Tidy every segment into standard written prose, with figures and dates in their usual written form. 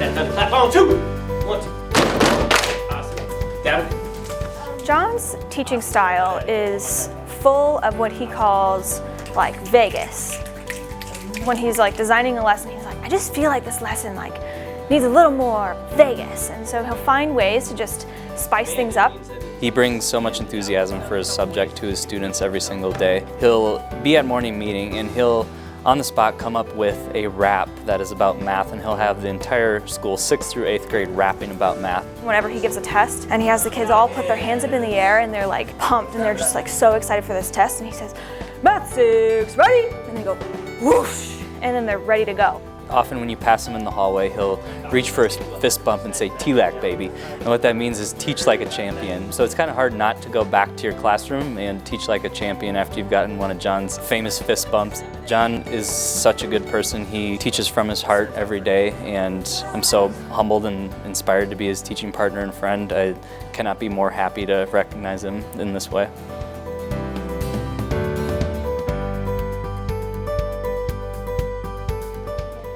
And then clap on 2. 1, 2. Awesome. Down. John's teaching style is full of what he calls like Vegas. When he's like designing a lesson, he's like, I just feel like this lesson like needs a little more Vegas. And so he'll find ways to just spice things up. He brings so much enthusiasm for his subject to his students every single day. He'll be at morning meeting and he'll, on the spot, come up with a rap that is about math, and he'll have the entire school, 6th through 8th grade, rapping about math. Whenever he gives a test and he has the kids all put their hands up in the air and they're like pumped and they're just like so excited for this test, and he says, Math 6, ready? And they go, whoosh, and then they're ready to go. Often when you pass him in the hallway, he'll reach for a fist bump and say, TLAC, baby. And what that means is teach like a champion. So it's kind of hard not to go back to your classroom and teach like a champion after you've gotten one of John's famous fist bumps. John is such a good person. He teaches from his heart every day, and I'm so humbled and inspired to be his teaching partner and friend. I cannot be more happy to recognize him in this way.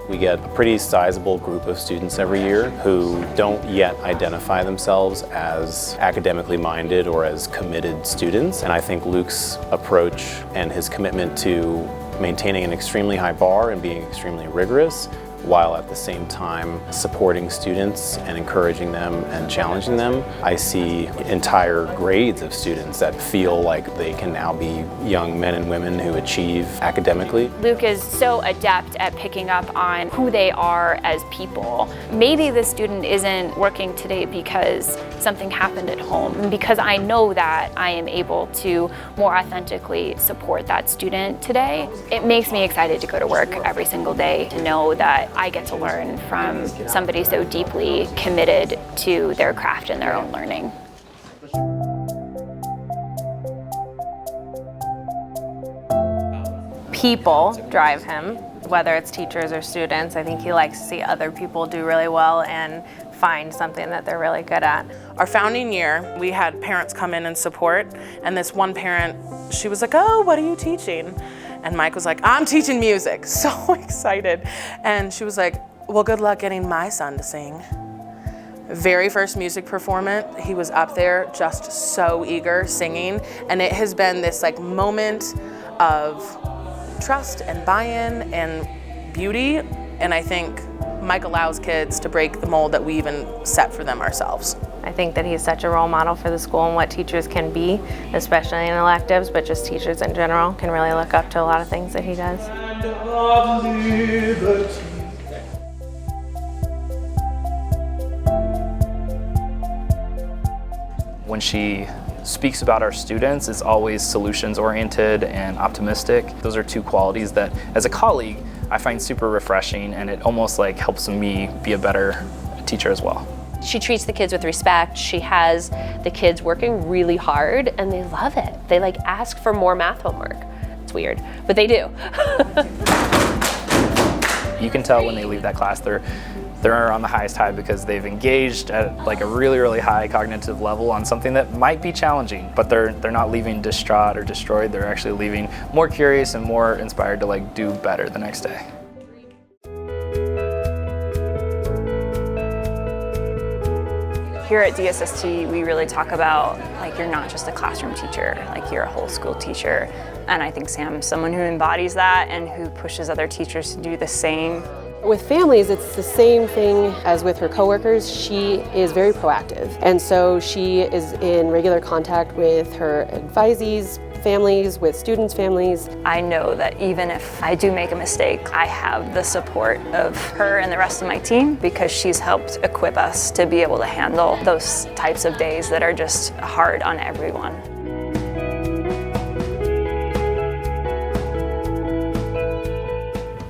We get a pretty sizable group of students every year who don't yet identify themselves as academically minded or as committed students. And I think Luke's approach and his commitment to maintaining an extremely high bar and being extremely rigorous, while at the same time supporting students and encouraging them and challenging them. I see entire grades of students that feel like they can now be young men and women who achieve academically. Luke is so adept at picking up on who they are as people. Maybe the student isn't working today because something happened at home, and because I know that I am able to more authentically support that student today. It makes me excited to go to work every single day to know that I get to learn from somebody so deeply committed to their craft and their own learning. People drive him, whether it's teachers or students. I think he likes to see other people do really well and find something that they're really good at. Our founding year, we had parents come in and support, and this one parent, she was like, oh, what are you teaching? And Mike was like, I'm teaching music, so excited. And she was like, well, good luck getting my son to sing. Very first music performance, he was up there just so eager singing, and it has been this like moment of trust and buy-in and beauty, and I think Mike allows kids to break the mold that we even set for them ourselves. I think that he's such a role model for the school and what teachers can be, especially in electives, but just teachers in general can really look up to a lot of things that he does. When she speaks about our students, it's always solutions-oriented and optimistic. Those are two qualities that, as a colleague, I find super refreshing, and it almost like helps me be a better teacher as well. She treats the kids with respect. She has the kids working really hard, and they love it. They like ask for more math homework. It's weird, but they do. You can tell when they leave that class they're on the highest high because they've engaged at like a really, really high cognitive level on something that might be challenging, but they're not leaving distraught or destroyed. They're actually leaving more curious and more inspired to like do better the next day. Here at DSST, we really talk about like you're not just a classroom teacher, like you're a whole school teacher. And I think Sam's someone who embodies that and who pushes other teachers to do the same. With families, it's the same thing as with her coworkers. She is very proactive, and so she is in regular contact with her advisees, families, with students' families. I know that even if I do make a mistake, I have the support of her and the rest of my team because she's helped equip us to be able to handle those types of days that are just hard on everyone.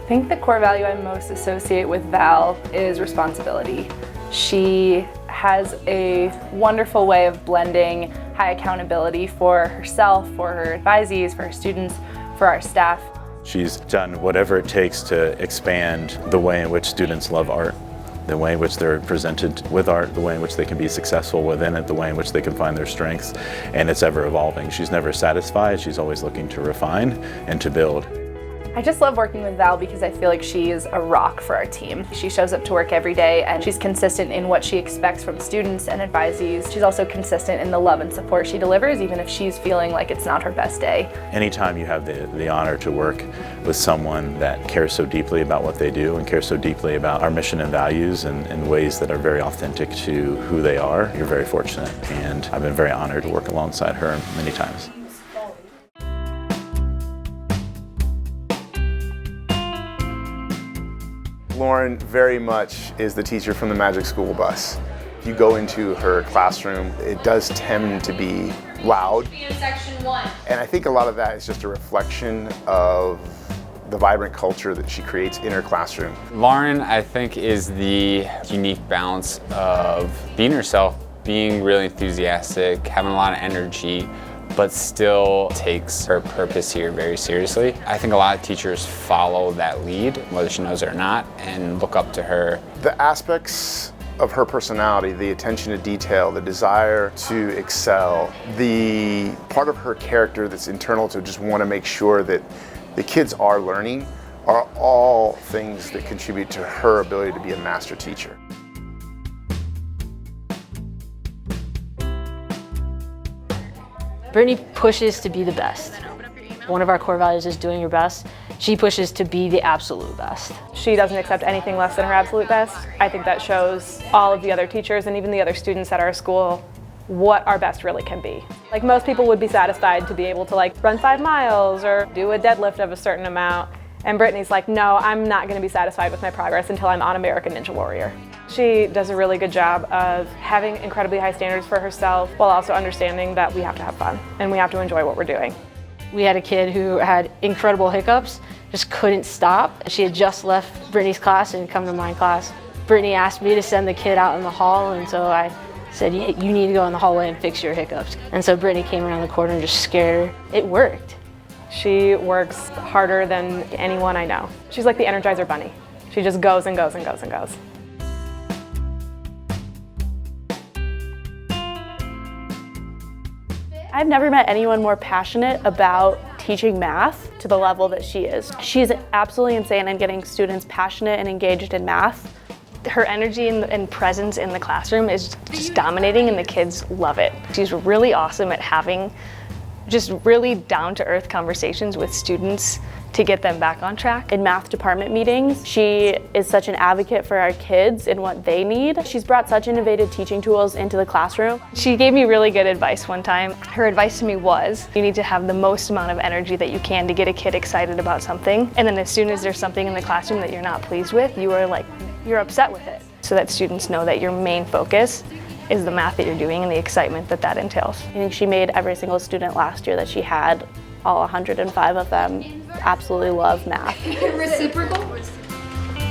I think the core value I most associate with Val is responsibility. She has a wonderful way of blending high accountability for herself, for her advisees, for her students, for our staff. She's done whatever it takes to expand the way in which students love art, the way in which they're presented with art, the way in which they can be successful within it, the way in which they can find their strengths, and it's ever evolving. She's never satisfied, she's always looking to refine and to build. I just love working with Val because I feel like she is a rock for our team. She shows up to work every day and she's consistent in what she expects from students and advisees. She's also consistent in the love and support she delivers, even if she's feeling like it's not her best day. Anytime you have the honor to work with someone that cares so deeply about what they do and cares so deeply about our mission and values in ways that are very authentic to who they are, you're very fortunate. And I've been very honored to work alongside her many times. Lauren very much is the teacher from the Magic School Bus. If you go into her classroom, it does tend to be loud. Section 1. And I think a lot of that is just a reflection of the vibrant culture that she creates in her classroom. Lauren, I think, is the unique balance of being herself, being really enthusiastic, having a lot of energy, but still takes her purpose here very seriously. I think a lot of teachers follow that lead, whether she knows it or not, and look up to her. The aspects of her personality, the attention to detail, the desire to excel, the part of her character that's internal to just want to make sure that the kids are learning, are all things that contribute to her ability to be a master teacher. Brittany pushes to be the best. One of our core values is doing your best. She pushes to be the absolute best. She doesn't accept anything less than her absolute best. I think that shows all of the other teachers and even the other students at our school what our best really can be. Like, most people would be satisfied to be able to run 5 miles or do a deadlift of a certain amount. And Brittany's like, no, I'm not going to be satisfied with my progress until I'm on American Ninja Warrior. She does a really good job of having incredibly high standards for herself while also understanding that we have to have fun and we have to enjoy what we're doing. We had a kid who had incredible hiccups, just couldn't stop. She had just left Brittany's class and come to my class. Brittany asked me to send the kid out in the hall, and so I said, yeah, you need to go in the hallway and fix your hiccups. And so Brittany came around the corner and just scared her. It worked. She works harder than anyone I know. She's like the Energizer Bunny. She just goes and goes and goes and goes. I've never met anyone more passionate about teaching math to the level that she is. She's absolutely insane in getting students passionate and engaged in math. Her energy and presence in the classroom is just dominating, and the kids love it. She's really awesome at having just really down-to-earth conversations with students to get them back on track. In math department meetings, she is such an advocate for our kids and what they need. She's brought such innovative teaching tools into the classroom. She gave me really good advice one time. Her advice to me was, you need to have the most amount of energy that you can to get a kid excited about something. And then as soon as there's something in the classroom that you're not pleased with, you're upset with it. So that students know that your main focus is the math that you're doing and the excitement that that entails. I think she made every single student last year that she had, all 105 of them, absolutely love math. Reciprocal?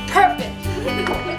Perfect.